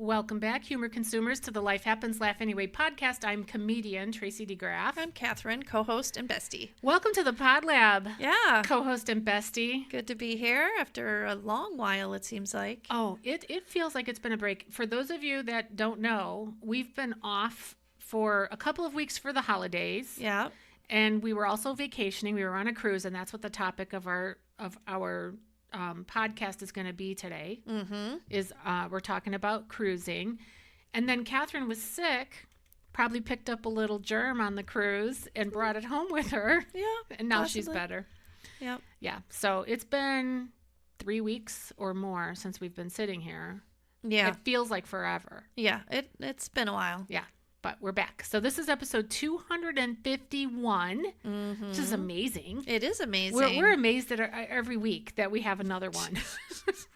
Welcome back, humor consumers, to the Life Happens, Laugh Anyway podcast. I'm comedian Tracy DeGraff. I'm Cathrine, co-host and bestie. Welcome to the Pod Lab. Yeah. Co-host and bestie. Good to be here after a long while, it seems like. Oh, it feels like it's been a break. For those of you that don't know, we've been off for a couple of weeks for the holidays. Yeah. And we were also vacationing. We were on a cruise, and that's what the topic of our podcast is going to be today. Is we're talking about cruising. And then Cathrine was sick, probably picked up a little germ on the cruise and brought it home with her. Yeah. And now possibly. she's better. Yep. Yeah. So it's been 3 weeks or more since we've been sitting here. Yeah. It feels like forever. Yeah. It's been a while. Yeah. But we're back. So this is episode 251, which is amazing. It is amazing. We're amazed that every week that we have another one.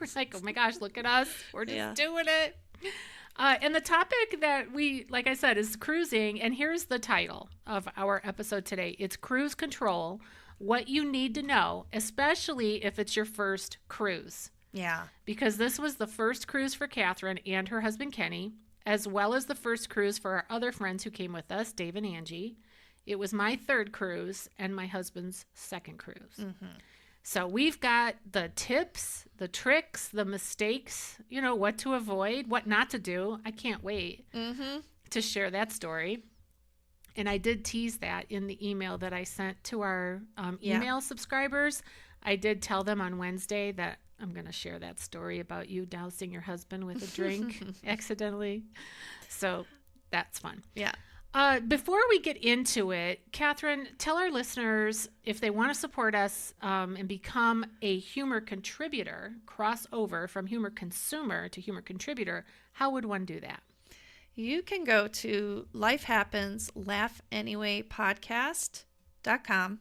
We're like, oh my gosh, look at us. We're just doing it. And the topic that we, like I said, is cruising. And here's the title of our episode today. It's Cruise Control, What You Need to Know, especially if it's your first cruise. Yeah. Because this was the first cruise for Cathrine and her husband, Kenny, as well as the first cruise for our other friends who came with us, Dave and Angie. It was my third cruise and my husband's second cruise. So we've got the tips, the tricks, the mistakes, what to avoid, what not to do. I can't wait to share that story. And I did tease that in the email that I sent to our email subscribers. I did tell them on Wednesday that I'm going to share that story about you dousing your husband with a drink accidentally. So that's fun. Yeah. Before we get into it, Cathrine, tell our listeners if they want to support us and become a humor contributor, cross over from humor consumer to humor contributor, how would one do that? You can go to lifehappenslaughanywaypodcast.com.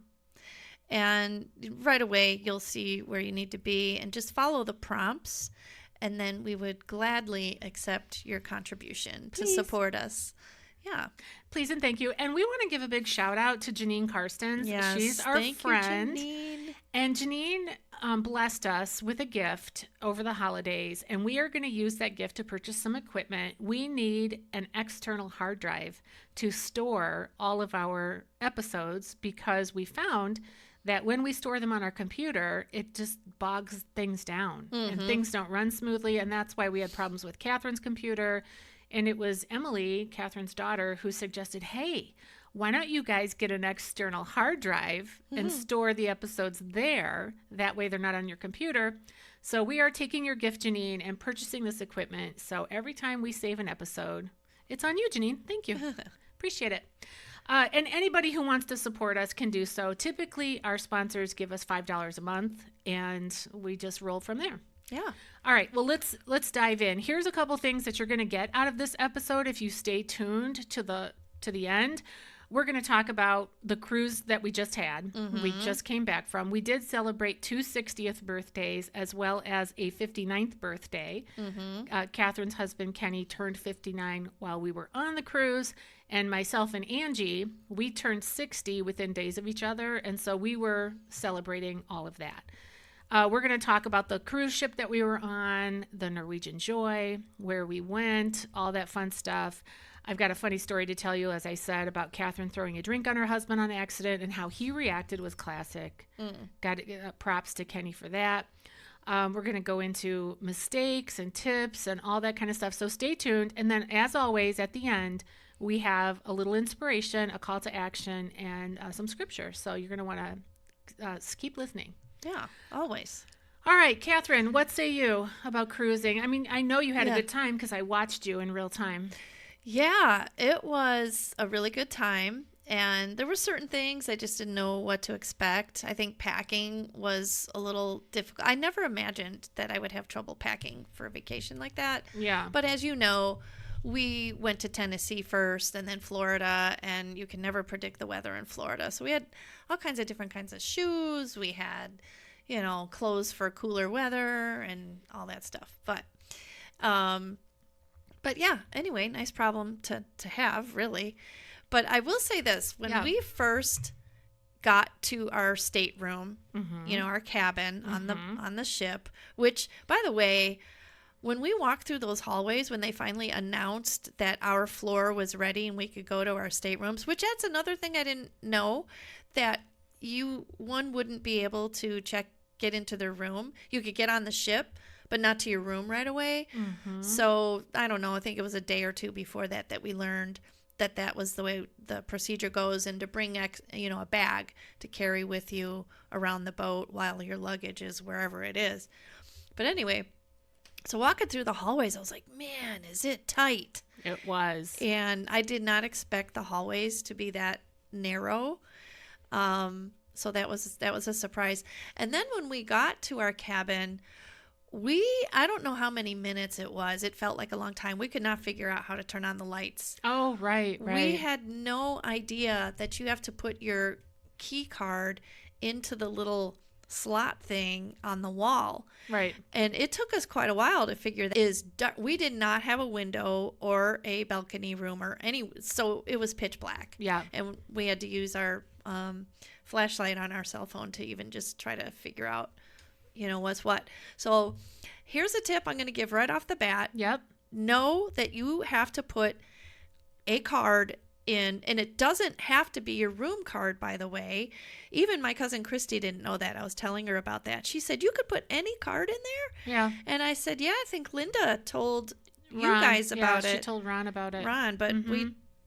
And right away, you'll see where you need to be and just follow the prompts. And then we would gladly accept your contribution to support us. Yeah. Please and thank you. And we want to give a big shout out to Janine Karstens. Yes, she's our friend. You, Janine. And Janine blessed us with a gift over the holidays. And we are going to use that gift to purchase some equipment. We need an external hard drive to store all of our episodes because we found that when we store them on our computer, it just bogs things down and things don't run smoothly. And that's why we had problems with Catherine's computer. And it was Emily, Catherine's daughter, who suggested, hey, why don't you guys get an external hard drive and store the episodes there? That way they're not on your computer. So we are taking your gift, Janine, and purchasing this equipment. So every time we save an episode, it's on you, Janine. Thank you. Appreciate it. And anybody who wants to support us can do so. Typically, our sponsors give us $5 a month, and we just roll from there. Yeah. All right. Well, let's dive in. Here's a couple things that you're going to get out of this episode if you stay tuned to the end. We're going to talk about the cruise that we just had. We just came back from. We did celebrate 2 60th birthdays as well as a 59th birthday. Catherine's husband, Kenny, turned 59 while we were on the cruise. And myself and Angie, we turned 60 within days of each other. And so we were celebrating all of that. We're going to talk about the cruise ship that we were on, the Norwegian Joy, where we went, all that fun stuff. I've got a funny story to tell you, as I said, about Cathrine throwing a drink on her husband on accident and how he reacted was classic. Got props to Kenny for that. We're going to go into mistakes and tips and all that kind of stuff. So stay tuned. And then, as always, at the end, we have a little inspiration, a call to action, and some scripture. So you're going to want to keep listening. Yeah, always. All right, Cathrine, what say you about cruising? I mean, I know you had a good time because I watched you in real time. Yeah, it was a really good time. And there were certain things I just didn't know what to expect. I think packing was a little difficult. I never imagined that I would have trouble packing for a vacation like that. Yeah. But as you know, we went to Tennessee first and then Florida, and you can never predict the weather in Florida. So we had all kinds of different kinds of shoes. We had, clothes for cooler weather and all that stuff. But yeah, anyway, nice problem to have, really. But I will say this, when we first got to our stateroom, our cabin on the ship, which, by the way, when we walked through those hallways, when they finally announced that our floor was ready and we could go to our staterooms, which that's another thing I didn't know, that one wouldn't be able to get into their room. You could get on the ship, but not to your room right away. Mm-hmm. So I don't know. I think it was a day or two before that we learned that was the way the procedure goes, and to bring a bag to carry with you around the boat while your luggage is wherever it is. But anyway, so walking through the hallways, I was like, man, is it tight? It was. And I did not expect the hallways to be that narrow. So that was a surprise. And then when we got to our cabin, I don't know how many minutes it was. It felt like a long time. We could not figure out how to turn on the lights. Oh, right. We had no idea that you have to put your key card into the little slot thing on the wall. Right. And it took us quite a while to figure that. We did not have a window or a balcony room so it was pitch black. Yeah. And we had to use our flashlight on our cell phone to even just try to figure out what's what. So here's a tip I'm going to give right off the bat. Yep. Know that you have to put a card in, and it doesn't have to be your room card, by the way. Even my cousin Christy didn't know that. I was telling her about that. She said, you could put any card in there? Yeah. And I said, yeah, I think Linda told Ron, you guys about it. She told Ron about it. Ron, but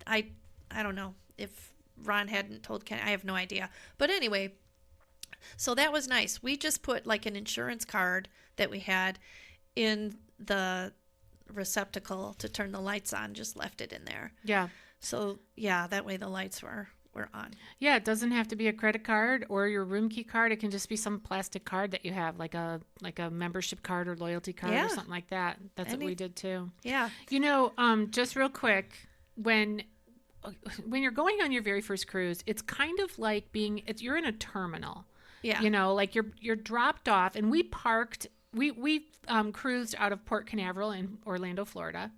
I don't know if Ron hadn't told Ken. I have no idea. But anyway, so that was nice. We just put like an insurance card that we had in the receptacle to turn the lights on, just left it in there. Yeah. So yeah, that way the lights were on. Yeah, it doesn't have to be a credit card or your room key card. It can just be some plastic card that you have, like a membership card or loyalty card or something like that. That's what we did too. Yeah. Just real quick, when you're going on your very first cruise, it's kind of like you're in a terminal. Yeah. Like you're dropped off, and we parked. We cruised out of Port Canaveral in Orlando, Florida.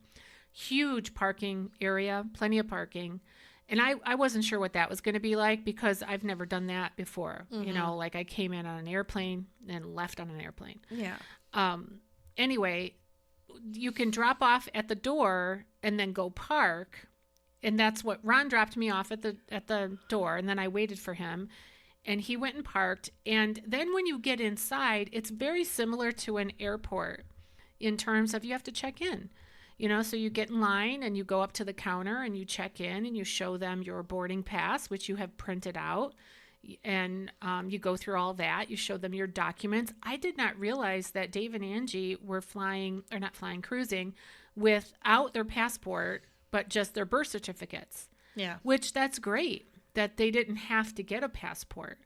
Huge parking area, plenty of parking. And I wasn't sure what that was going to be like because I've never done that before. Mm-hmm. Like I came in on an airplane and left on an airplane. Yeah. Anyway, you can drop off at the door and then go park. And that's what Ron dropped me off at the door. And then I waited for him. And he went and parked. And then when you get inside, it's very similar to an airport in terms of you have to check in. So you get in line and you go up to the counter and you check in and you show them your boarding pass, which you have printed out. And you go through all that. You show them your documents. I did not realize that Dave and Angie were cruising without their passport, but just their birth certificates. Yeah. Which that's great. That they didn't have to get a passport.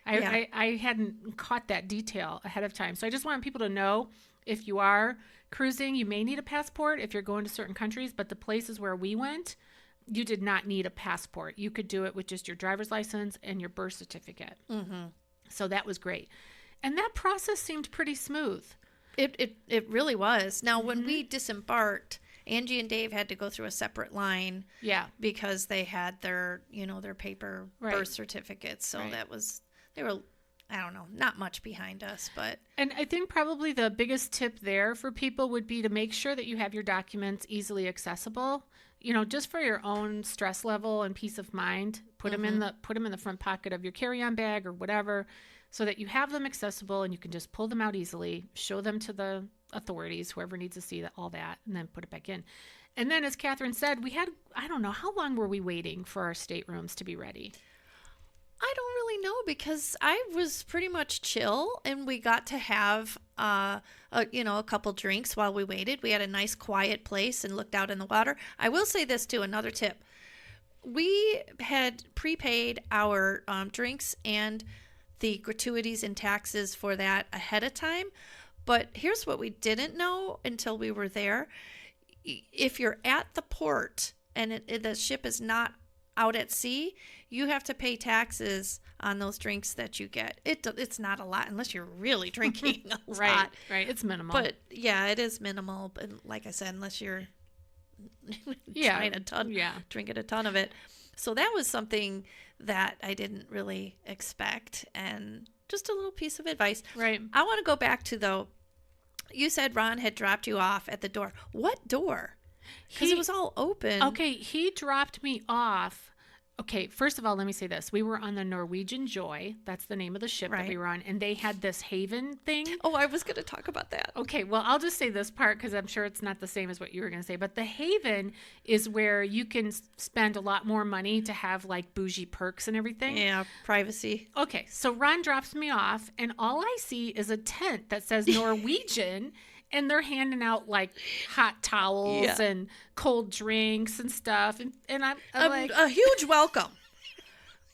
I hadn't caught that detail ahead of time. So I just want people to know, if you are cruising, you may need a passport if you're going to certain countries, but the places where we went, you did not need a passport. You could do it with just your driver's license and your birth certificate. Mm-hmm. So that was great. And that process seemed pretty smooth. It really was. Now, when we disembarked, Angie and Dave had to go through a separate line. Yeah. Because they had their paper birth certificates. So they were, I don't know, not much behind us, but. And I think probably the biggest tip there for people would be to make sure that you have your documents easily accessible. Just for your own stress level and peace of mind, put them in the front pocket of your carry-on bag or whatever, so that you have them accessible and you can just pull them out easily, show them to the authorities, whoever needs to see all that, and then put it back in. And then, as Cathrine said, we had, I don't know, how long were we waiting for our staterooms to be ready? I don't really know, because I was pretty much chill, and we got to have a couple drinks while we waited. We had a nice quiet place and looked out in the water. I will say this too, another tip. We had prepaid our drinks and the gratuities and taxes for that ahead of time. But here's what we didn't know until we were there. If you're at the port and the ship is not out at sea, you have to pay taxes on those drinks that you get. It's not a lot unless you're really drinking a lot. Right. It's minimal. But yeah, it is minimal. But like I said, unless you're drinking a ton of it. So that was something that I didn't really expect, and just a little piece of advice. Right. I want to go back to, though, you said Ron had dropped you off at the door. What door? Because it was all open. Okay, he dropped me off. Okay, first of all, let me say this. We were on the Norwegian Joy. That's the name of the ship that we were on. And they had this haven thing. Oh, I was going to talk about that. Okay, well, I'll just say this part because I'm sure it's not the same as what you were going to say. But the haven is where you can spend a lot more money to have like bougie perks and everything. Yeah, privacy. Okay, so Ron drops me off, and all I see is a tent that says Norwegian. And they're handing out like hot towels and cold drinks and stuff. And I'm like, a huge welcome.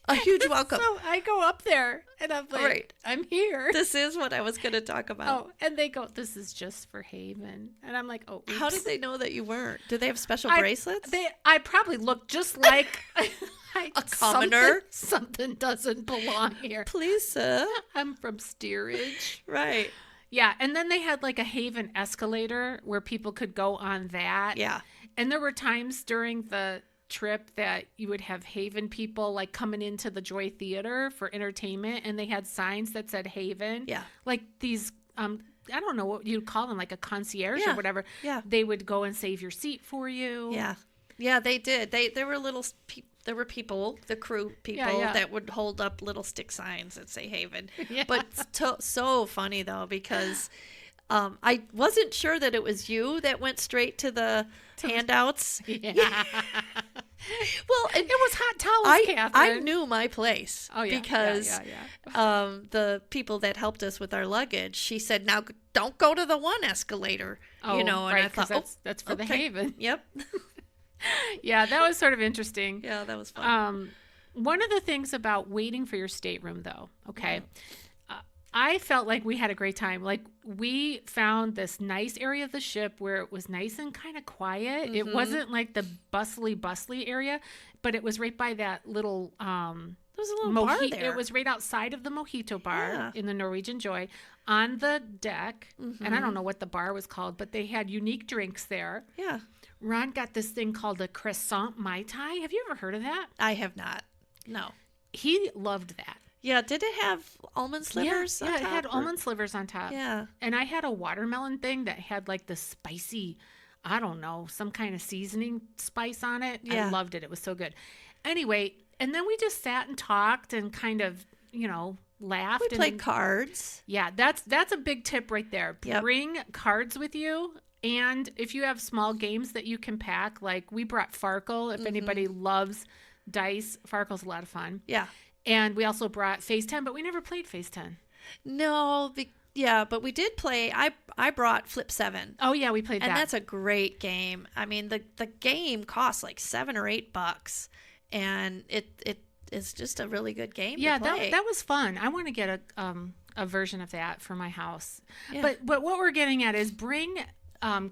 A huge welcome. So I go up there and I'm like, I'm here. This is what I was going to talk about. Oh, and they go, this is just for Haven. And I'm like, oh, oops. How did they know that you weren't? Do they have special bracelets? I probably look just like a commoner. Something doesn't belong here. Please, sir. I'm from steerage. Right. Yeah, and then they had like a Haven escalator where people could go on that. Yeah. And there were times during the trip that you would have Haven people like coming into the Joy Theater for entertainment, and they had signs that said Haven. Yeah. Like these, I don't know what you'd call them, like a concierge or whatever. Yeah. They would go and save your seat for you. Yeah. Yeah, they did. There were little there were people, the crew people, that would hold up little stick signs that say Haven. Yeah. But so funny, though, because I wasn't sure that it was you that went straight to the handouts. Yeah. Well, and it was hot towels, Catherine. I knew my place. Oh, yeah. Because the people that helped us with our luggage, she said, now don't go to the one escalator. Oh, and I thought, that's for the Haven. Yep. Yeah, that was sort of interesting. Yeah, that was fun. One of the things about waiting for your stateroom, though, I felt like we had a great time. Like, we found this nice area of the ship where it was nice and kind of quiet. Mm-hmm. It wasn't like the bustly area, but it was right by that little there was a little bar there. It was right outside of the Mojito bar in the Norwegian Joy on the deck. Mm-hmm. And I don't know what the bar was called, but they had unique drinks there. Yeah. Ron got this thing called a croissant Mai Tai. Have you ever heard of that? I have not. No. He loved that. Yeah. Did it have almond slivers on top? Yeah, it had almond slivers on top. Yeah. And I had a watermelon thing that had like the spicy, I don't know, some kind of seasoning spice on it. Yeah. I loved it. It was so good. Anyway, and then we just sat and talked and kind of, laughed. We played cards. Yeah, that's a big tip right there. Yep. Bring cards with you. And if you have small games that you can pack, like we brought Farkle. If anybody loves dice, Farkle's a lot of fun. Yeah. And we also brought Phase 10, but we never played Phase 10. No, but we did play. I brought Flip 7. Oh, yeah, we played that. And that's a great game. I mean, the game costs like $7 or $8, and it is just a really good game to play. that was fun. I want to get a version of that for my house. Yeah. But what we're getting at is bring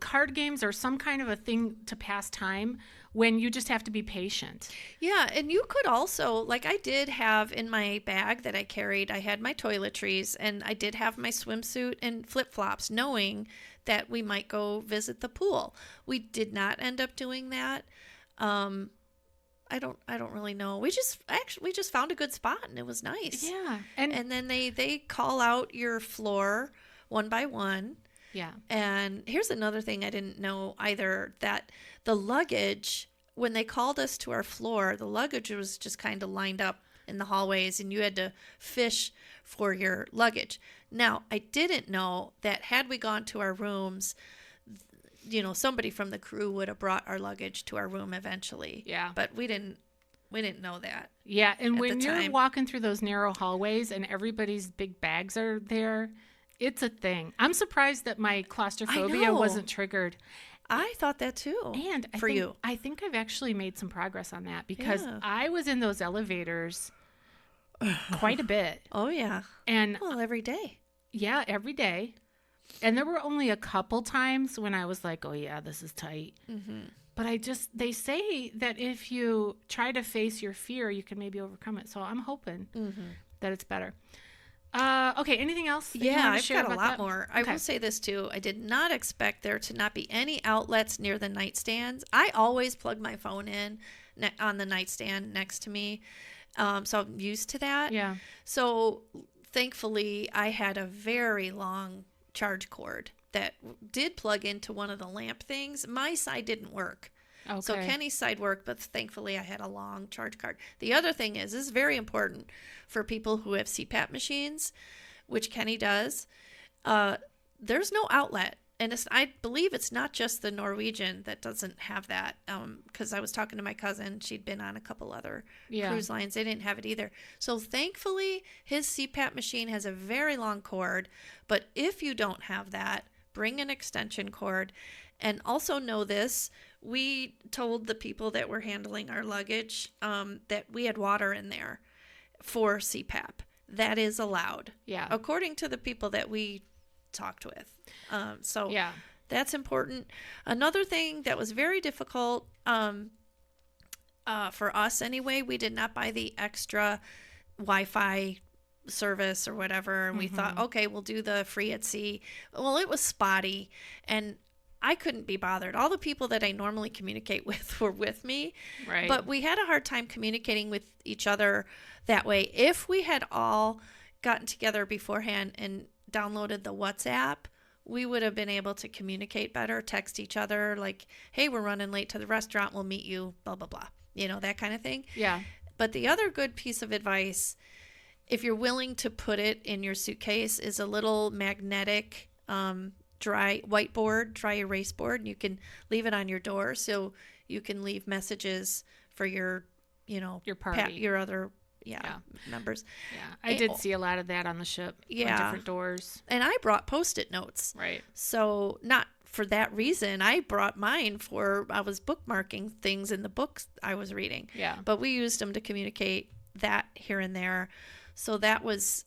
card games or some kind of a thing to pass time when you just have to be patient. Yeah, and you could also, like I did have in my bag that I carried, I had my toiletries and I did have my swimsuit and flip-flops, knowing that we might go visit the pool. We did not end up doing that. I don't really know. We just found a good spot and it was nice. Yeah. And then they call out your floor one by one. Yeah. And here's another thing I didn't know either, that the luggage, when they called us to our floor, the luggage was just kind of lined up in the hallways and you had to fish for your luggage. Now, I didn't know that had we gone to our rooms, somebody from the crew would have brought our luggage to our room eventually. Yeah. But we didn't know that. Yeah, and when you're walking through those narrow hallways and everybody's big bags are there, it's a thing. I'm surprised that my claustrophobia wasn't triggered. I thought that too. And I think I've actually made some progress on that because I was in those elevators quite a bit. Oh, yeah. And every day. Yeah, every day. And there were only a couple times when I was like, oh, yeah, this is tight. Mm-hmm. But they say that if you try to face your fear, you can maybe overcome it. So I'm hoping that it's better. Okay, anything else? Yeah, I've got a lot more. Okay. I will say this too. I did not expect there to not be any outlets near the nightstands. I always plug my phone in on the nightstand next to me. So I'm used to that. Yeah. So thankfully, I had a very long charge cord that did plug into one of the lamp things. My side didn't work. Okay. So Kenny's side worked, but thankfully I had a long charge card. The other thing is, this is very important for people who have CPAP machines, which Kenny does. There's no outlet. And I believe it's not just the Norwegian that doesn't have that. Because I was talking to my cousin. She'd been on a couple other cruise lines. They didn't have it either. So thankfully, his CPAP machine has a very long cord. But if you don't have that, bring an extension cord. And also know this, we told the people that were handling our luggage that we had water in there for CPAP. That is allowed. Yeah. According to the people that we talked with. So that's important. Another thing that was very difficult for us anyway, we did not buy the extra Wi-Fi service or whatever. And we thought, okay, we'll do the free at sea. Well, it was spotty and I couldn't be bothered. All the people that I normally communicate with were with me. Right. But we had a hard time communicating with each other that way. If we had all gotten together beforehand and downloaded the WhatsApp, we would have been able to communicate better, text each other like, hey, we're running late to the restaurant. We'll meet you, blah, blah, blah. You know, that kind of thing. Yeah. But the other good piece of advice, if you're willing to put it in your suitcase, is a little magnetic dry erase board, and you can leave it on your door so you can leave messages for your party, your other members. Yeah, I did see a lot of that on the ship. Yeah, on different doors. And I brought Post-it notes. Right. So not for that reason, I brought mine I was bookmarking things in the books I was reading. Yeah. But we used them to communicate that here and there. So that was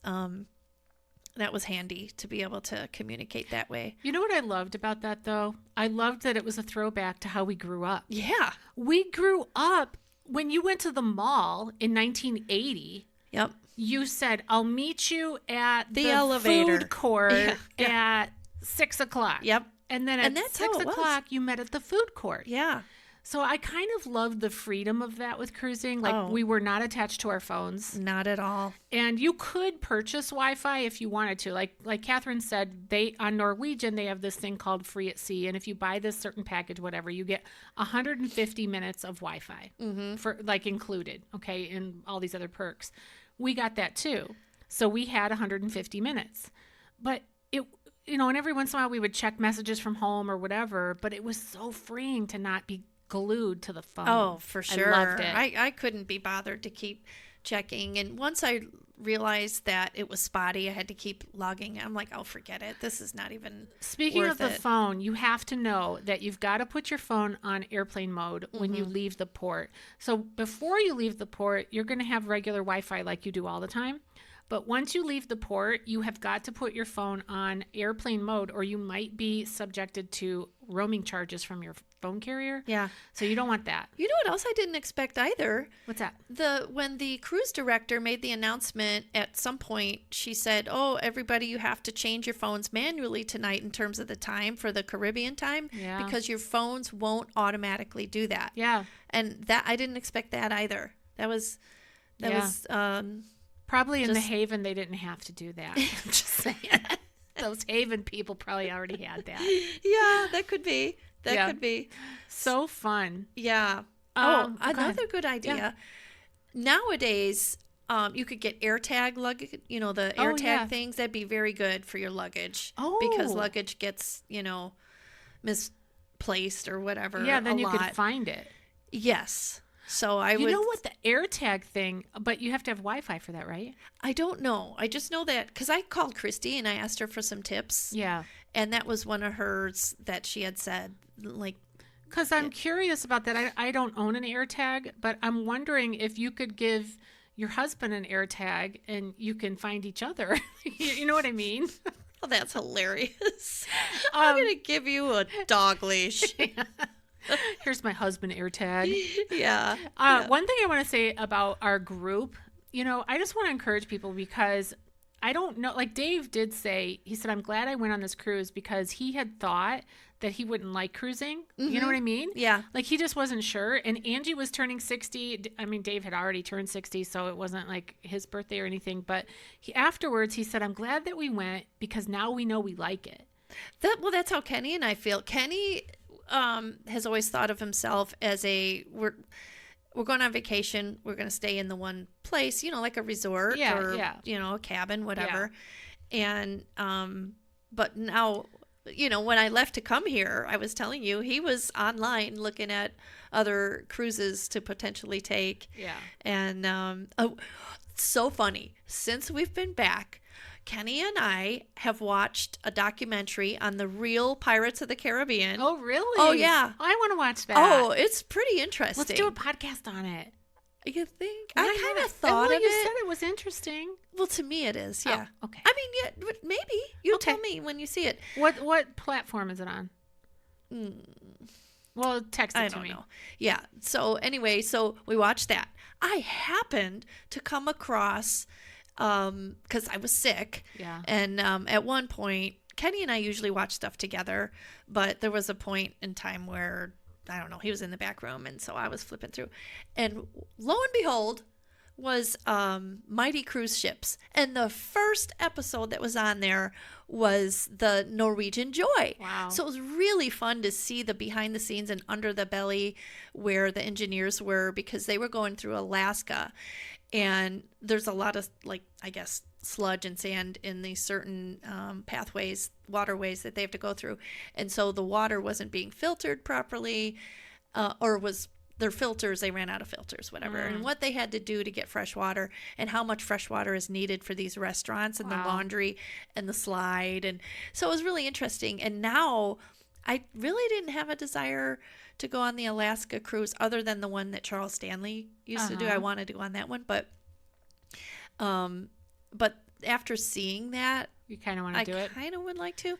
handy to be able to communicate that way. You know what I loved about that, though? I loved that it was a throwback to how we grew up. Yeah. We grew up when you went to the mall in 1980. Yep. You said, I'll meet you at the elevator food court at 6 o'clock. Yep. And then at 6 o'clock, you met at the food court. Yeah. So I kind of loved the freedom of that with cruising. Like, we were not attached to our phones. Not at all. And you could purchase Wi-Fi if you wanted to. Like Catherine said, on Norwegian, they have this thing called Free at Sea. And if you buy this certain package, whatever, you get 150 minutes of Wi-Fi for included, okay, and all these other perks. We got that too. So we had 150 minutes. But and every once in a while we would check messages from home or whatever, but it was so freeing to not be glued to the phone. Oh, for sure. I loved it. I couldn't be bothered to keep checking. And once I realized that it was spotty, I had to keep logging. I'm like, oh, forget it. This is not even Speaking worth of the it. phone, you have to know that you've got to put your phone on airplane mode when you leave the port. So before you leave the port, you're going to have regular Wi-Fi like you do all the time. But once you leave the port, you have got to put your phone on airplane mode or you might be subjected to roaming charges from your phone carrier. Yeah. So you don't want that. You know what else I didn't expect either? What's that? When the cruise director made the announcement at some point, she said, oh, everybody, you have to change your phones manually tonight in terms of the time for the Caribbean time because your phones won't automatically do that. Yeah. And that I didn't expect that either. That was probably in the Haven, they didn't have to do that. I'm just saying. Those Haven people probably already had that. Yeah, that could be. That could be. So fun. Yeah. Another good idea. Yeah. Nowadays, you could get AirTag luggage, the AirTag things. That'd be very good for your luggage. Oh. Because luggage gets, misplaced or whatever. Yeah, then you could find it. Yes. So You know what, the AirTag thing, but you have to have Wi-Fi for that, right? I don't know. I just know that because I called Christy and I asked her for some tips. Yeah. And that was one of hers that she had said, because I'm curious about that. I don't own an AirTag, but I'm wondering if you could give your husband an AirTag and you can find each other. You know what I mean? Oh, that's hilarious. I'm going to give you a dog leash. Here's my husband AirTag. Yeah. One thing I want to say about our group, I just want to encourage people because I don't know, like Dave did say, he said, I'm glad I went on this cruise because he had thought that he wouldn't like cruising. Mm-hmm. You know what I mean? Yeah. Like he just wasn't sure. And Angie was turning 60. I mean, Dave had already turned 60, so it wasn't like his birthday or anything. But afterwards, he said, I'm glad that we went because now we know we like it. That's how Kenny and I feel. Kenny has always thought of himself as we're going on vacation. We're going to stay in the one place, like a resort or a cabin, whatever. Yeah. And but now, when I left to come here, I was telling you he was online looking at other cruises to potentially take. Yeah. And so funny. Since we've been back, Kenny and I have watched a documentary on the real Pirates of the Caribbean. Oh, really? Oh, yeah. I want to watch that. Oh, it's pretty interesting. Let's do a podcast on it. You think? I kind of thought of it. You said it was interesting. Well, to me it is, yeah. Oh, okay. I mean, yeah, maybe. You tell me when you see it. What platform is it on? Well, text it to me. I don't know. Yeah. So anyway, we watched that. I happened to come across, because I was sick. Yeah. And at one point, Kenny and I usually watch stuff together, but there was a point in time where, I don't know, he was in the back room, and so I was flipping through. And lo and behold, was Mighty Cruise Ships. And the first episode that was on there was the Norwegian Joy. Wow. So it was really fun to see the behind the scenes and under the belly where the engineers were, because they were going through Alaska. And there's a lot of, I guess, sludge and sand in these certain pathways, waterways that they have to go through. And so the water wasn't being filtered properly, or was their filters, they ran out of filters, whatever. And what they had to do to get fresh water, and how much fresh water is needed for these restaurants and the laundry and the slide. And so it was really interesting. And now I really didn't have a desire to go on the Alaska cruise other than the one that Charles Stanley used to do. I wanted to go on that one, but after seeing that, you kind of want to do it. I kind of would like to,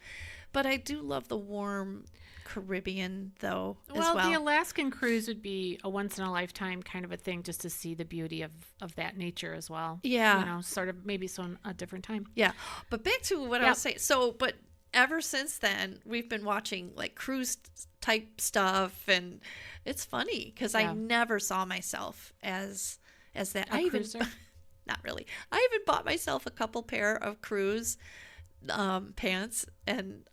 but I do love the warm Caribbean though. Well, the Alaskan cruise would be a once in a lifetime kind of a thing, just to see the beauty of that nature as well. Yeah, sort of maybe a different time. Yeah, but back to what I was saying. So, but ever since then, we've been watching cruise type stuff, and it's funny because I never saw myself as that. Cruiser? Not really. I even bought myself a couple pair of cruise pants, and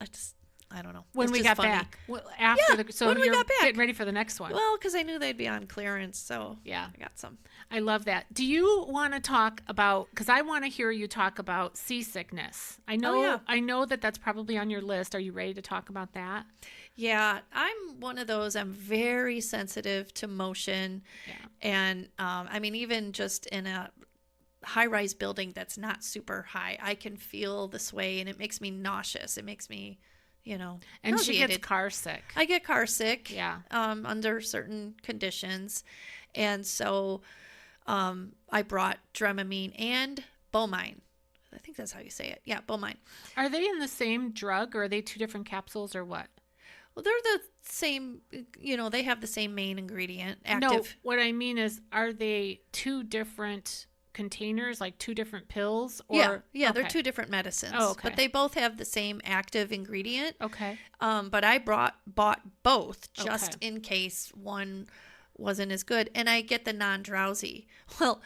I don't know. When we got back. Well, after when we got back. Getting ready for the next one. Well, because I knew they'd be on clearance, so I got some. I love that. Do you want to talk about, because I want to hear you talk about seasickness. I know that's probably on your list. Are you ready to talk about that? Yeah, I'm one of those. I'm very sensitive to motion. Yeah. And I mean, even just in a high-rise building that's not super high, I can feel the sway, and it makes me nauseous. It makes me, and nauseated. She gets car sick. I get car sick. Yeah. Under certain conditions. And so I brought Dramamine and Bomine. I think that's how you say it. Yeah, Bomine. Are they in the same drug, or are they two different capsules, or what? Well, they're the same, they have the same main ingredient, active. No, what I mean is, are they two different containers, like two different pills? Or yeah, they're two different medicines. Oh, okay. But they both have the same active ingredient. Okay. But I bought both just in case one wasn't as good, and I get the non-drowsy. Well,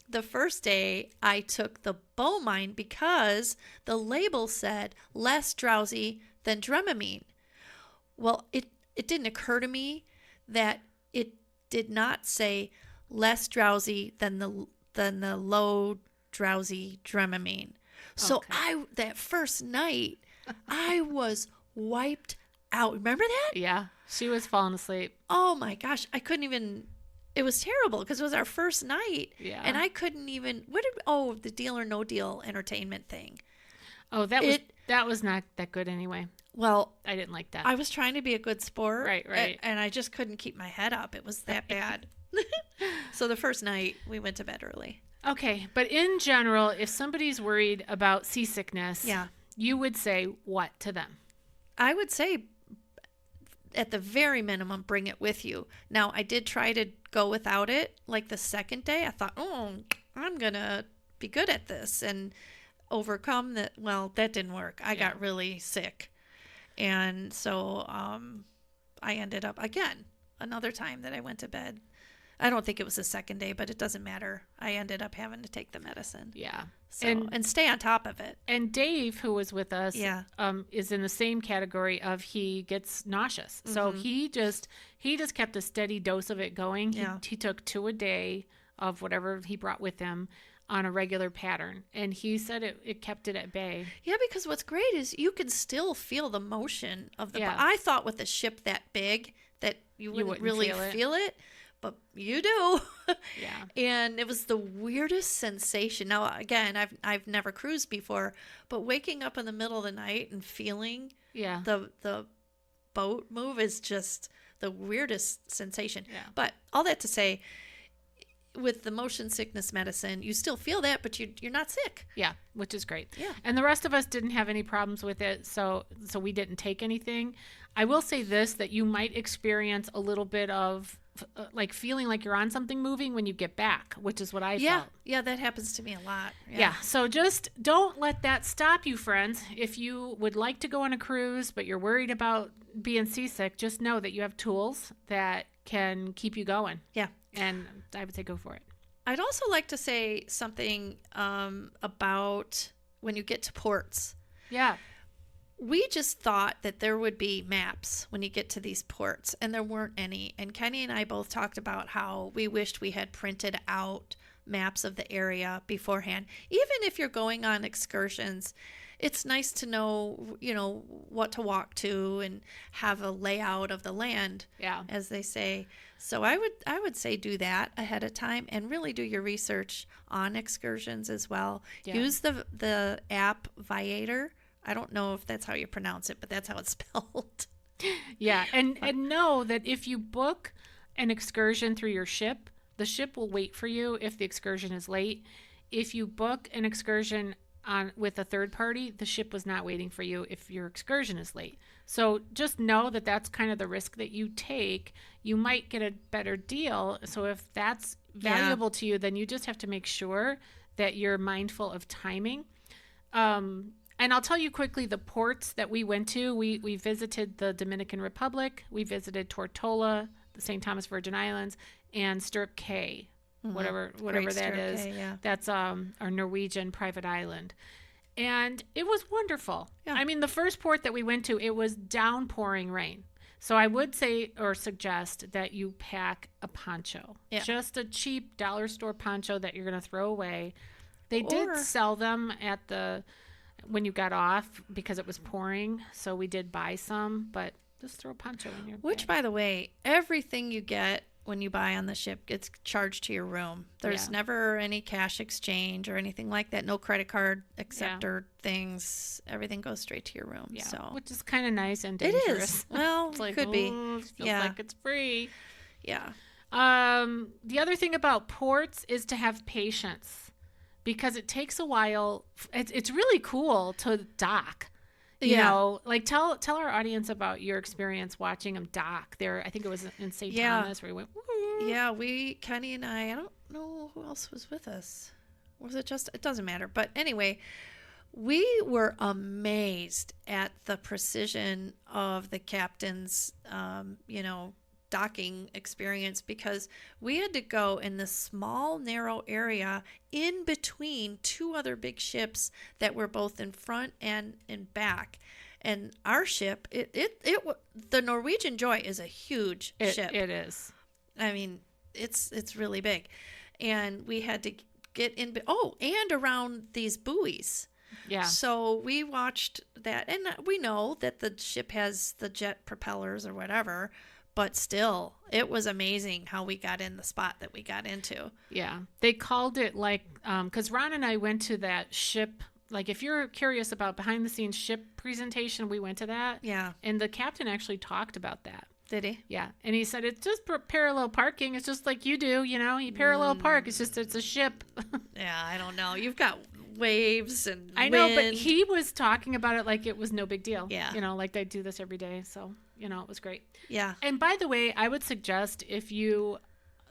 the first day I took the Bomine because the label said less drowsy than Dramamine. Well, it didn't occur to me that it did not say less drowsy than the low drowsy Dramamine. So that first night, I was wiped out. Remember that? Yeah, she was falling asleep. Oh my gosh, I couldn't even. It was terrible because it was our first night. Yeah, and I couldn't even. The Deal or No Deal entertainment thing. Oh, that was not that good anyway. Well, I didn't like that. I was trying to be a good sport. Right. And I just couldn't keep my head up. It was that bad. So the first night we went to bed early. Okay. But in general, if somebody's worried about seasickness, you would say what to them? I would say at the very minimum, bring it with you. Now, I did try to go without it. Like the second day, I thought, I'm going to be good at this and overcome that. Well, that didn't work. I got really sick. And so I ended up, again, another time that I went to bed I don't think it was the second day, but it doesn't matter. I ended up having to take the medicine. Yeah. So, and stay on top of it. And Dave, who was with us, Yeah. is in the same category of he gets nauseous. So he just kept a steady dose of it going. He took 2 a day of whatever he brought with him on a regular pattern. And he said it kept it at bay. Yeah, because what's great is you can still feel the motion of the Yeah. I thought with a ship that big that you wouldn't really feel it, but you do. Yeah. And it was the weirdest sensation. Now, again, I've never cruised before, but waking up in the middle of the night and feeling the boat move is just the weirdest sensation. Yeah. But all that to say, with the motion sickness medicine, you still feel that, but you're not sick. Yeah, which is great. Yeah. And the rest of us didn't have any problems with it, so we didn't take anything. I will say this, that you might experience a little bit of like feeling like you're on something moving when you get back, which is what I felt. Yeah, that happens to me a lot. Yeah, so just don't let that stop you, friends. If you would like to go on a cruise, but you're worried about being seasick, just know that you have tools that can keep you going. Yeah. And I would say go for it. I'd also like to say something about when you get to ports. Yeah. We just thought that there would be maps when you get to these ports, and there weren't any. And Kenny and I both talked about how we wished we had printed out maps of the area beforehand. Even if you're going on excursions, it's nice to know, what to walk to and have a layout of the land, as they say. So I would say do that ahead of time and really do your research on excursions as well. Yeah. Use the app Viator. I don't know if that's how you pronounce it, but that's how it's spelled. Yeah, and know that if you book an excursion through your ship, the ship will wait for you if the excursion is late. If you book an excursion with a third party, the ship was not waiting for you if your excursion is late. So just know that that's kind of the risk that you take. You might get a better deal. So if that's valuable to you, then you just have to make sure that you're mindful of timing. And I'll tell you quickly the ports that we went to. We visited the Dominican Republic. We visited Tortola, the St. Thomas Virgin Islands, and Stirrup Cay, whatever that is. Yeah. That's our Norwegian private island. And it was wonderful. Yeah. I mean, the first port that we went to, it was downpouring rain. So I would say or suggest that you pack a poncho. Yeah. Just a cheap dollar store poncho that you're going to throw away. They did sell them when you got off because it was pouring. So we did buy some, but just throw a poncho in your bag. By the way, everything you get when you buy on the ship gets charged to your room. There's never any cash exchange or anything like that. No credit card acceptor things. Everything goes straight to your room. Yeah, so which is kind of nice and dangerous. It is. Well, it's like, could be. It feels like it's free. Yeah. The other thing about ports is to have patience because it takes a while. It's really cool to dock. You know, like tell our audience about your experience watching them dock there. I think it was in St. Thomas where we went. Woo. Yeah, Kenny and I don't know who else was with us. Was it just, it doesn't matter. But anyway, we were amazed at the precision of the captain's, docking experience because we had to go in this small, narrow area in between 2 other big ships that were both in front and in back. And our ship, the Norwegian Joy is a huge ship. It is. I mean, it's really big. And we had to get in, and around these buoys. Yeah. So we watched that, and we know that the ship has the jet propellers or whatever, but still, it was amazing how we got in the spot that we got into. Yeah. They called it because Ron and I went to that ship. Like, if you're curious about behind-the-scenes ship presentation, we went to that. Yeah. And the captain actually talked about that. Did he? Yeah. And he said, it's just parallel parking. It's just like you do, you parallel park. It's a ship. Yeah, I don't know. You've got waves and I know, but he was talking about it like it was no big deal. Yeah. Like they do this every day. So, it was great. Yeah. And by the way, I would suggest if you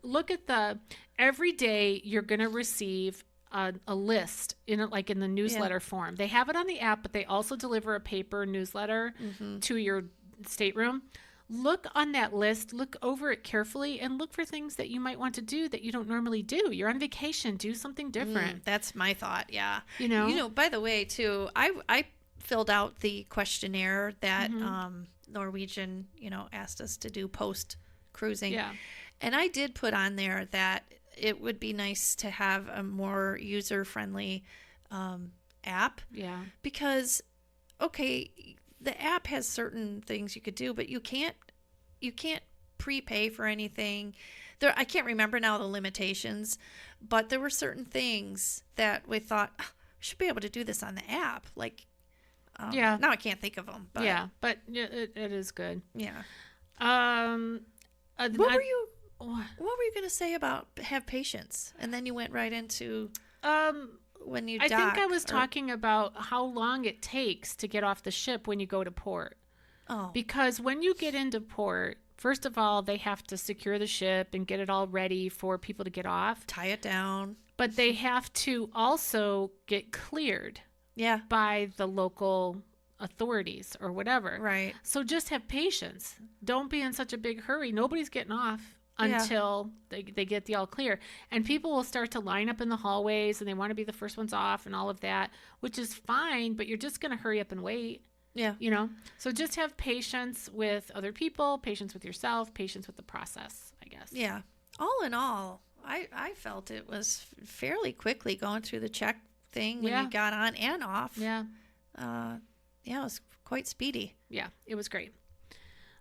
look at every day you're going to receive a list in the newsletter form. They have it on the app, but they also deliver a paper newsletter to your stateroom. look on that list, look over it carefully, and look for things that you might want to do that you don't normally do. You're on vacation, do something different. That's my thought. Yeah. You know? By the way, too, I filled out the questionnaire that Norwegian, asked us to do post cruising. Yeah. And I did put on there that it would be nice to have a more user-friendly app. Yeah. Because, okay, the app has certain things you could do, but you can't prepay for anything. I can't remember now the limitations, but there were certain things that we thought, we should be able to do this on the app. Like, now I can't think of them. But but it is good. Yeah. What were you going to say about have patience? And then you went right into when you dock. I think I was talking about how long it takes to get off the ship when you go to port. Oh. Because when you get into port, first of all, they have to secure the ship and get it all ready for people to get off. Tie it down. But they have to also get cleared by the local authorities or whatever. Right. So just have patience. Don't be in such a big hurry. Nobody's getting off until they get the all clear. And people will start to line up in the hallways and they want to be the first ones off and all of that, which is fine, but you're just going to hurry up and wait. Yeah. So just have patience with other people, patience with yourself, patience with the process, I guess. Yeah. All in all, I felt it was fairly quickly going through the check thing when you got on and off. Yeah. It was quite speedy. Yeah, it was great.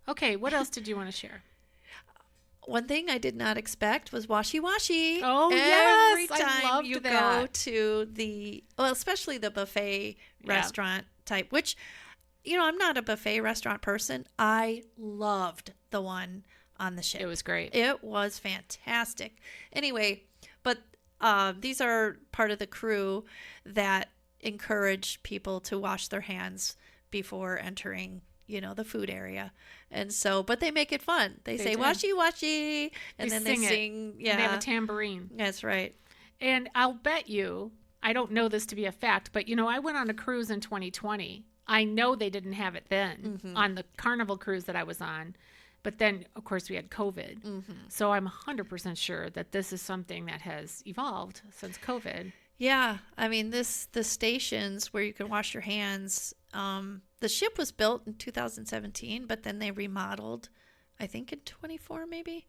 Okay, what else did you want to share? One thing I did not expect was washy-washy. Oh, Every yes, I time loved you that. go to especially the buffet restaurant type, which, I'm not a buffet restaurant person. I loved the one on the ship. It was great. It was fantastic. Anyway, but these are part of the crew that encourage people to wash their hands before entering the food area. And so, but they make it fun. They say, washy, washy. And then they sing. Yeah. And they have a tambourine. That's right. And I'll bet you, I don't know this to be a fact, but I went on a cruise in 2020. I know they didn't have it then on the Carnival cruise that I was on. But then, of course, we had COVID. Mm-hmm. So I'm 100% sure that this is something that has evolved since COVID. Yeah. I mean, the stations where you can wash your hands, the ship was built in 2017, but then they remodeled, I think in 24 maybe.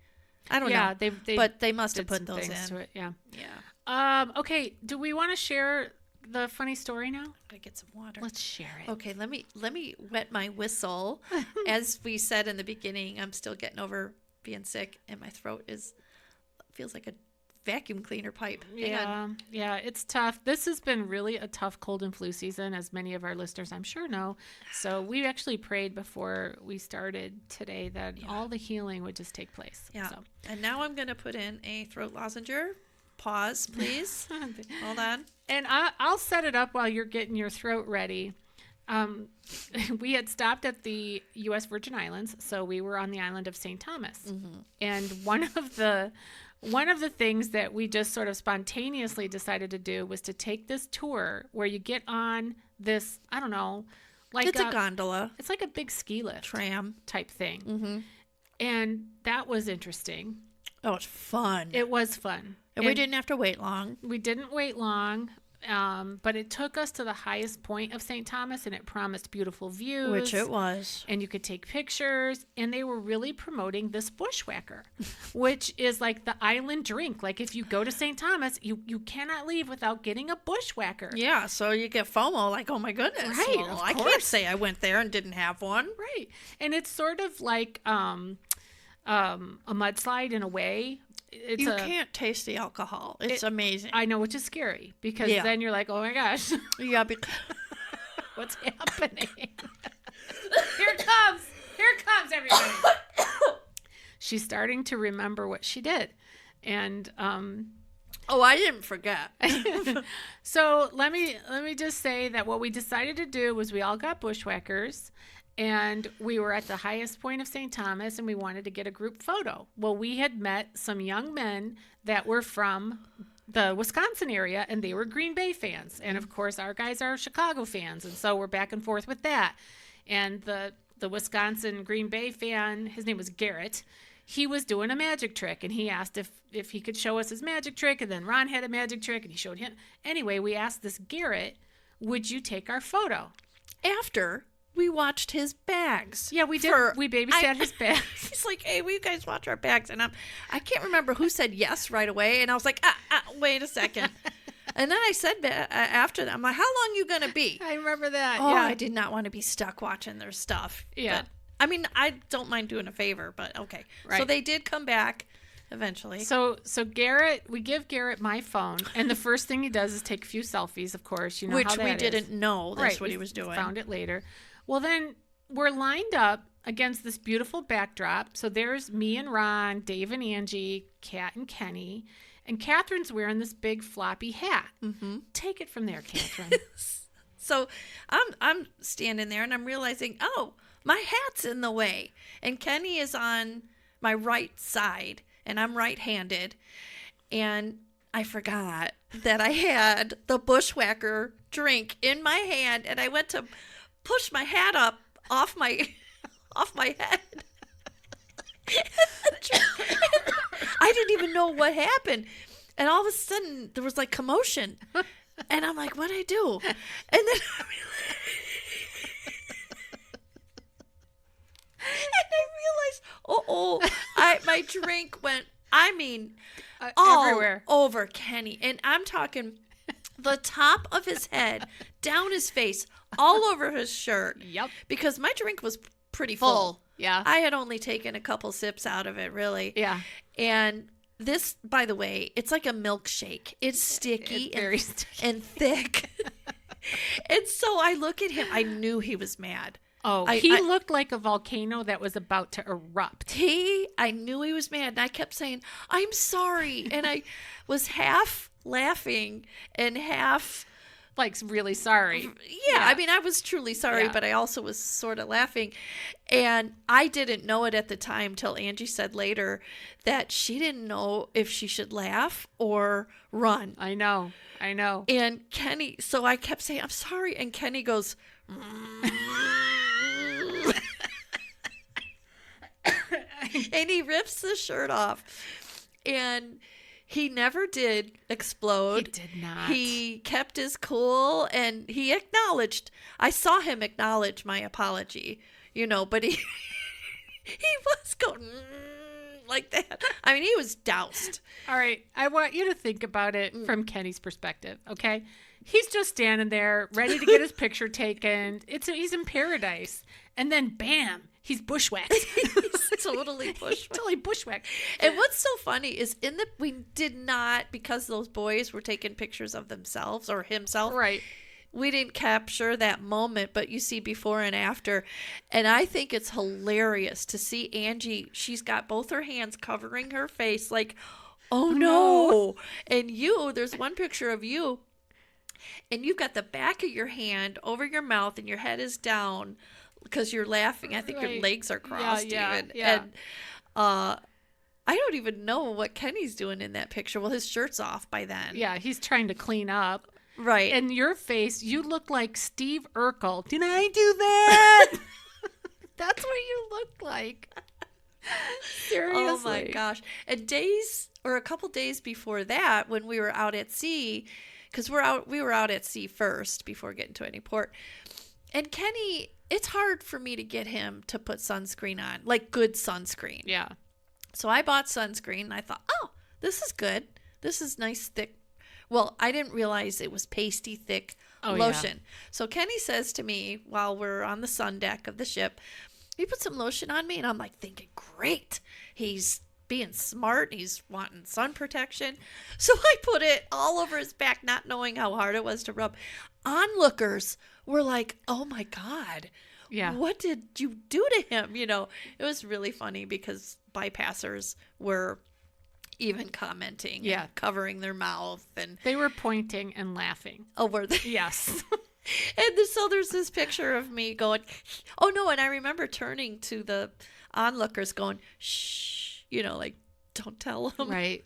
I don't know. But they must have put those in. To it. Yeah. Yeah. Okay. Do we want to share the funny story now? Gotta get some water. Let's share it. Okay, let me wet my whistle. As we said in the beginning, I'm still getting over being sick, and my throat feels like a vacuum cleaner pipe. Yeah, it's tough. This has been really a tough cold and flu season, as many of our listeners I'm sure know. So we actually prayed before we started today that all the healing would just take place. Yeah. So. And now I'm going to put in a throat lozenger. Pause, please. Hold on. And I'll set it up while you're getting your throat ready. We had stopped at the U.S. Virgin Islands, so we were on the island of St. Thomas. Mm-hmm. And one of the things that we just sort of spontaneously decided to do was to take this tour where you get on this, I don't know, like it's a gondola. It's like a big ski lift. Tram. Type thing. Mm-hmm. And that was interesting. Oh, it's fun. It was fun. And we didn't have to wait long. We didn't wait long. But it took us to the highest point of St. Thomas, and it promised beautiful views. Which it was. And you could take pictures, and they were really promoting this bushwhacker, which is like the island drink. Like if you go to St. Thomas, you cannot leave without getting a bushwhacker. Yeah, so you get FOMO, like, oh my goodness. Right, well, I can't say I went there and didn't have one. Right. And it's sort of like a mudslide in a way. You can't taste the alcohol. It's amazing. I know, which is scary because then you're like, oh my gosh. Yeah. What's happening? Here it comes, everybody. She's starting to remember what she did. And oh, I didn't forget. So let me just say that what we decided to do was we all got bushwhackers. And we were at the highest point of St. Thomas, and we wanted to get a group photo. Well, we had met some young men that were from the Wisconsin area, and they were Green Bay fans. And, of course, our guys are Chicago fans, and so we're back and forth with that. And the the Wisconsin Green Bay fan, his name was Garrett. He was doing a magic trick, and he asked if he could show us his magic trick, and then Ron had a magic trick, and he showed him. Anyway, we asked this Garrett, would you take our photo? After we watched his bags. Yeah, we did. We babysat his bags. He's like, hey, will you guys watch our bags? And I can't remember who said yes right away, and I was like, wait a second. And then I said after that, I'm like, how long you going to be? I remember that. Oh, yeah. I did not want to be stuck watching their stuff. Yeah. But, I mean, I don't mind doing a favor, but okay. Right. So they did come back eventually. So Garrett, we give Garrett my phone, and the first thing he does is take a few selfies, of course. You know Which how that we is. didn't know that's what he was doing. Found it later. Well, then we're lined up against this beautiful backdrop. So there's me and Ron, Dave and Angie, Kat and Kenny. And Catherine's wearing this big floppy hat. Mm-hmm. Take it from there, Catherine. So I'm standing there and I'm realizing, oh, my hat's in the way. And Kenny is on my right side and I'm right-handed. And I forgot that I had the Bushwhacker drink in my hand and I went to push my hat up off my head. I didn't even know what happened. And all of a sudden, there was like commotion. And I'm like, what'd I do? And then I realized, my drink went, all everywhere over Kenny. And I'm talking the top of his head, down his face, all over his shirt. Yep. Because my drink was pretty full. Yeah. I had only taken a couple sips out of it, really. Yeah. And this, by the way, it's like a milkshake. It's sticky, and thick. And so I look at him. I knew he was mad. Oh, he looked like a volcano that was about to erupt. I knew he was mad. And I kept saying, I'm sorry. And I was half laughing and half... like really sorry. Yeah, I mean, I was truly sorry, but I also was sort of laughing. And I didn't know it at the time till Angie said later that she didn't know if she should laugh or run. I know. And Kenny, so I kept saying, I'm sorry. And Kenny goes, and he rips the shirt off. And he never did explode. He did not. He kept his cool and he acknowledged. I saw him acknowledge my apology, but he was going like that. I mean, he was doused. All right. I want you to think about it from Kenny's perspective, okay? He's just standing there ready to get his picture taken. He's in paradise. And then, bam, he's bushwhacked. He's totally bushwhacked. Totally bushwhacked. And what's so funny is we did not, because those boys were taking pictures of themselves or himself. Right. We didn't capture that moment, but you see before and after. And I think it's hilarious to see Angie. She's got both her hands covering her face like, oh no. And there's one picture of you. And you've got the back of your hand over your mouth and your head is down because you're laughing. I think your legs are crossed even. Yeah. And I don't even know what Kenny's doing in that picture. Well, his shirt's off by then. Yeah, he's trying to clean up. Right. And your face, you look like Steve Urkel. Did I do that? That's what you look like. Seriously. Oh my gosh. And a couple days before that, when we were out at sea, because we were out at sea first before getting to any port. And Kenny, it's hard for me to get him to put sunscreen on, like good sunscreen. Yeah. So I bought sunscreen and I thought, oh, this is good. This is nice, thick. Well, I didn't realize it was pasty, thick lotion. Yeah. So Kenny says to me while we're on the sun deck of the ship, you put some lotion on me? And I'm like thinking, great. He's being smart. He's wanting sun protection. So I put it all over his back, not knowing how hard it was to rub. Onlookers were like, oh my God. Yeah. What did you do to him? It was really funny because bypassers were even commenting, and covering their mouth, and they were pointing and laughing. Oh, were they? Yes. And so there's this picture of me going, oh no, and I remember turning to the onlookers going, shh, like don't tell them. Right.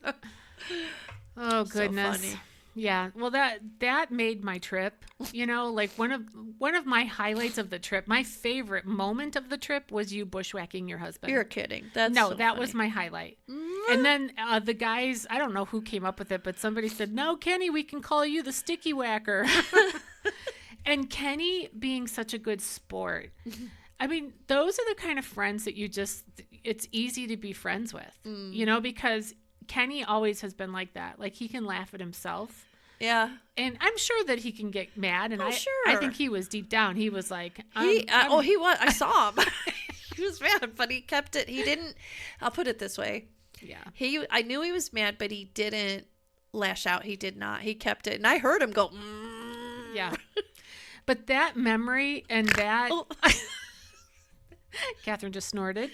Oh goodness. So funny. Yeah. Well, that made my trip. You know, like one of my highlights of the trip, my favorite moment of the trip was you bushwhacking your husband. You're kidding. That's no, so that funny. was my highlight. And then the guys, I don't know who came up with it, but somebody said, "No, Kenny, we can call you the sticky whacker." And Kenny being such a good sport. I mean, those are the kind of friends that it's easy to be friends with, you know, because Kenny always has been like that. Like, he can laugh at himself. Yeah. And I'm sure that he can get mad. And I think he was deep down. He was like, he was. I saw him. He was mad, but he kept it. He didn't, I'll put it this way. Yeah. I knew he was mad, but he didn't lash out. He did not. He kept it. And I heard him go, Yeah. But that memory and that... Oh. Catherine just snorted.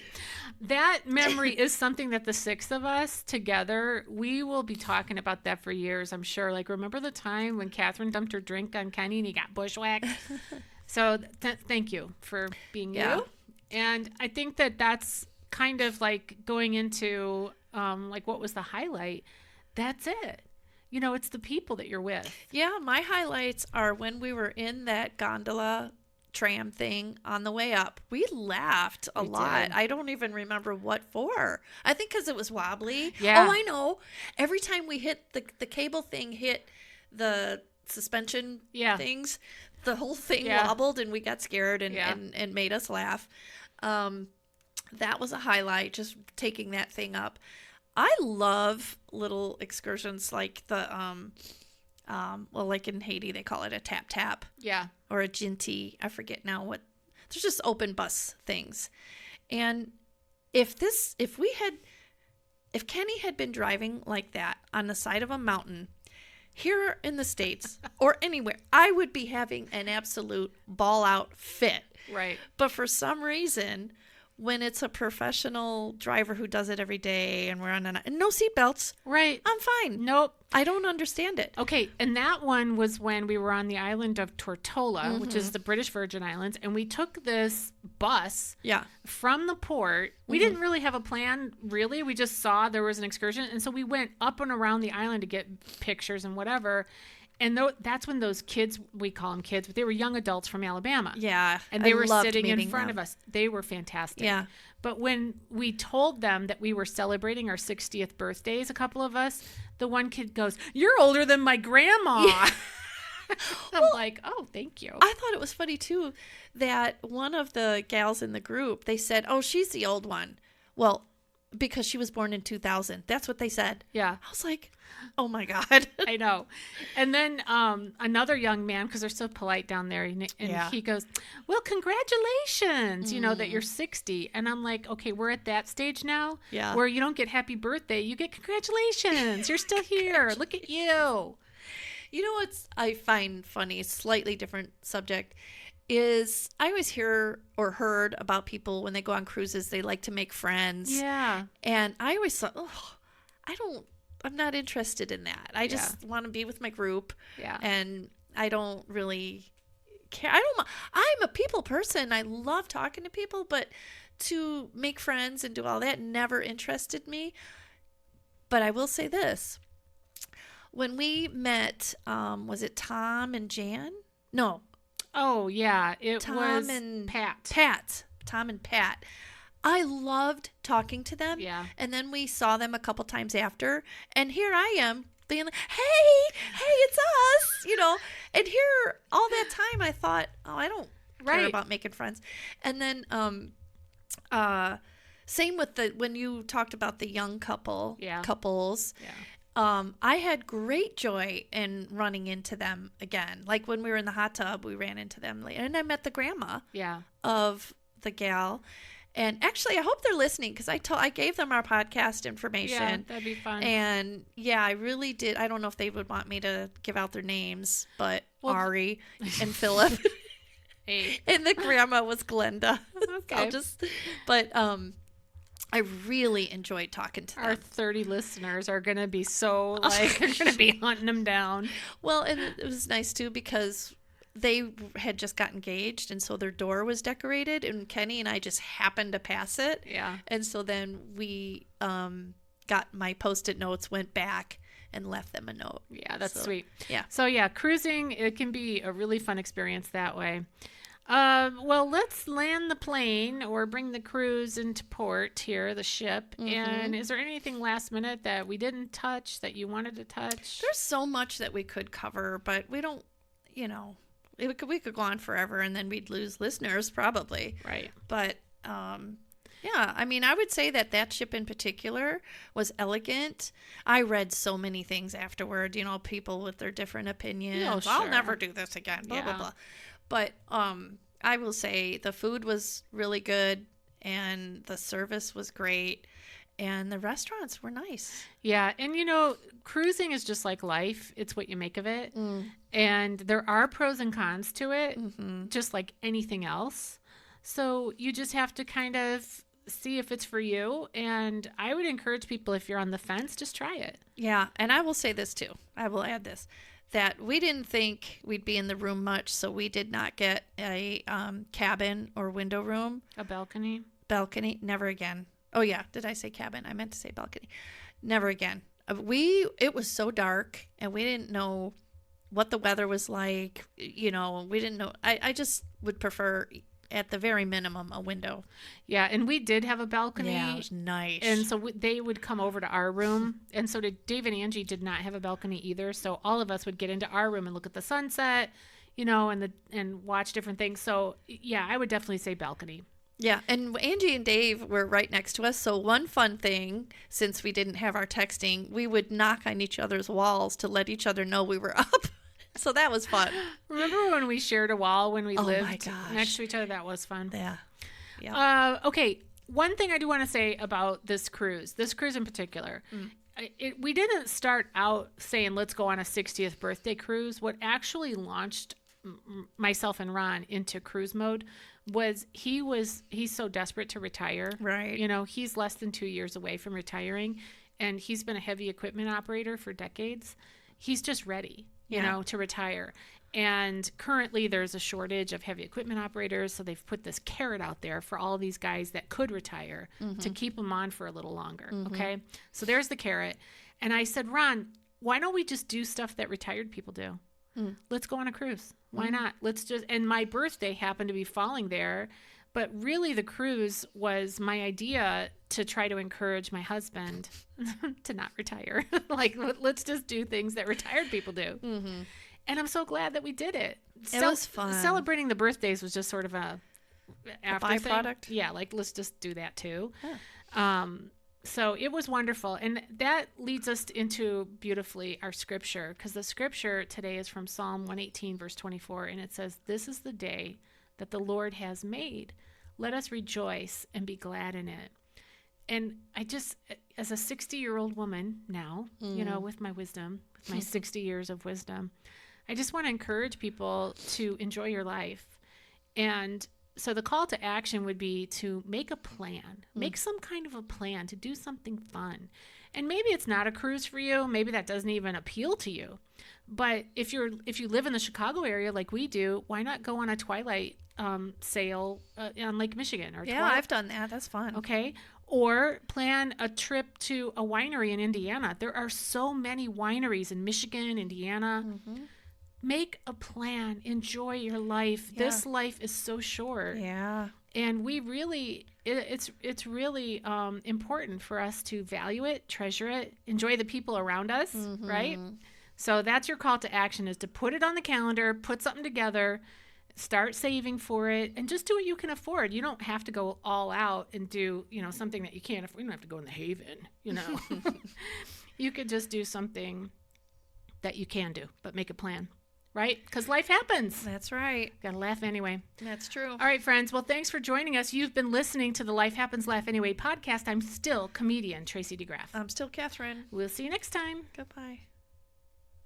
That memory is something that the six of us together, we will be talking about that for years, I'm sure. Like, remember the time when Catherine dumped her drink on Kenny and he got bushwhacked? So thank you for being you. And I think that that's kind of like going into like what was the highlight. That's it. You know, it's the people that you're with. Yeah, my highlights are when we were in that gondola tram thing on the way up. We laughed a lot. Did. I don't even remember what for. I think because it was wobbly. Yeah. Oh, I know. Every time we hit the cable thing hit the suspension things, the whole thing wobbled and we got scared and made us laugh. That was a highlight, just taking that thing up. I love little excursions like the well, like in Haiti they call it a tap tap. Yeah. Or a jinty. I forget now what. There's just open bus things. And if Kenny had been driving like that on the side of a mountain here in the States or anywhere, I would be having an absolute ball out fit. Right. But for some reason, when it's a professional driver who does it every day and we're on and no seatbelts, right, I'm fine. Nope. I don't understand it. Okay, and that one was when we were on the island of Tortola, which is the British Virgin Islands, and we took this bus from the port. We didn't really have a plan, really. We just saw there was an excursion, and so we went up and around the island to get pictures and whatever. And that's when those kids, we call them kids, but they were young adults from Alabama. Yeah. And they were sitting in front of us. They were fantastic. Yeah. But when we told them that we were celebrating our 60th birthdays, a couple of us, the one kid goes, "You're older than my grandma." Yeah. I'm like, "Oh, thank you." I thought it was funny, too, that one of the gals in the group, they said, "Oh, she's the old one." Well, because she was born in 2000. That's what they said. Yeah. I was like, oh my God. I know. And then another young man, because they're so polite down there, and he goes, "Well, congratulations, you know, that you're 60. And I'm like, okay, we're at that stage now where you don't get happy birthday. You get congratulations. You're still here. Look at you. You know what's I find funny, slightly different subject, is I always hear or heard about people when they go on cruises, they like to make friends. Yeah. And I always thought, I'm not interested in that. I just want to be with my group. Yeah. And I don't really care. I'm a people person. I love talking to people, but to make friends and do all that never interested me. But I will say this. When we met, was it Tom and Jan? No. Oh, yeah. It was Pat. Tom and Pat. I loved talking to them. Yeah. And then we saw them a couple times after. And here I am being like, hey, it's us, you know. And here, all that time, I thought, I don't care about making friends. And then same with when you talked about the young couples. Yeah. I had great joy in running into them again. Like when we were in the hot tub, we ran into them later. And I met the grandma of the gal. And actually, I hope they're listening because I gave them our podcast information. Yeah, that'd be fun. And yeah, I really did. I don't know if they would want me to give out their names, but Ari and Philip. Hey. And the grandma was Glenda. Okay. I really enjoyed talking to them. Our 30 listeners are going to be so they're going to be hunting them down. Well, and it was nice too because they had just got engaged and so their door was decorated and Kenny and I just happened to pass it. Yeah. And so then we got my Post-it notes, went back and left them a note. Yeah, that's So, sweet. yeah. So yeah, cruising, it can be a really fun experience that way. Well, let's land the plane or bring the cruise into port here, the ship. And is there anything last minute that we didn't touch that you wanted to touch? There's so much that we could cover, but we don't, we could go on forever and then we'd lose listeners probably. Right. But, yeah, I mean, I would say that ship in particular was elegant. I read so many things afterward, people with their different opinions. Oh, I'll sure. never do this again, blah, blah, Yeah. blah. But I will say the food was really good and the service was great and the restaurants were nice. Yeah. And, cruising is just like life. It's what you make of it. And there are pros and cons to it, just like anything else. So you just have to kind of see if it's for you. And I would encourage people, if you're on the fence, just try it. Yeah. And I will say this too. I will add this. That we didn't think we'd be in the room much, so we did not get a cabin or window room. A balcony? Balcony, never again. Oh yeah, did I say cabin? I meant to say balcony. Never again. It was so dark, and we didn't know what the weather was like. We didn't know. I just would prefer, at the very minimum, a window. Yeah, and we did have a balcony. Yeah, it was nice. And so they would come over to our room. And so did Dave and Angie did not have a balcony either. So all of us would get into our room and look at the sunset, and watch different things. So yeah, I would definitely say balcony. Yeah, and Angie and Dave were right next to us. So one fun thing, since we didn't have our texting, we would knock on each other's walls to let each other know we were up. So that was fun. Remember when we shared a wall when we Oh my lived gosh. next to each other? That was fun. Yeah. Okay. One thing I do want to say about this cruise in particular, we didn't start out saying, let's go on a 60th birthday cruise. What actually launched myself and Ron into cruise mode was he's so desperate to retire. Right. He's less than 2 years away from retiring, and he's been a heavy equipment operator for decades. He's just ready, to retire. And currently there's a shortage of heavy equipment operators. So they've put this carrot out there for all these guys that could retire to keep them on for a little longer. Okay. So there's the carrot. And I said, Ron, why don't we just do stuff that retired people do? Let's go on a cruise. Why not? And my birthday happened to be falling there. But really, the cruise was my idea to try to encourage my husband to not retire. Let's just do things that retired people do. And I'm so glad that we did it. It was fun. Celebrating the birthdays was just sort of a byproduct. Thing. Yeah, let's just do that too. Huh. So it was wonderful. And that leads us into beautifully our scripture, because the scripture today is from Psalm 118, verse 24. And it says, "This is the day that the Lord has made. Let us rejoice and be glad in it." And I just, as a 60-year-old woman now, with my wisdom, with my 60 years of wisdom, I just want to encourage people to enjoy your life. And so the call to action would be to make a plan, make some kind of a plan to do something fun. And maybe it's not a cruise for you. Maybe that doesn't even appeal to you. But if you live in the Chicago area like we do, why not go on a twilight sail on Lake Michigan? I've done that. That's fun. Okay. Or plan a trip to a winery in Indiana. There are so many wineries in Michigan, Indiana. Make a plan. Enjoy your life. Yeah. This life is so short. Yeah. And we really, it's really important for us to value it, treasure it, enjoy the people around us, right? So that's your call to action, is to put it on the calendar, put something together, start saving for it, and just do what you can afford. You don't have to go all out and do, something that you can't afford. You don't have to go in the Haven, You could just do something that you can do, but make a plan. Right? Because life happens. That's right. Got to laugh anyway. That's true. All right, friends. Well, thanks for joining us. You've been listening to the Life Happens, Laugh Anyway podcast. I'm still comedian Tracy DeGraff. I'm still Catherine. We'll see you next time. Goodbye.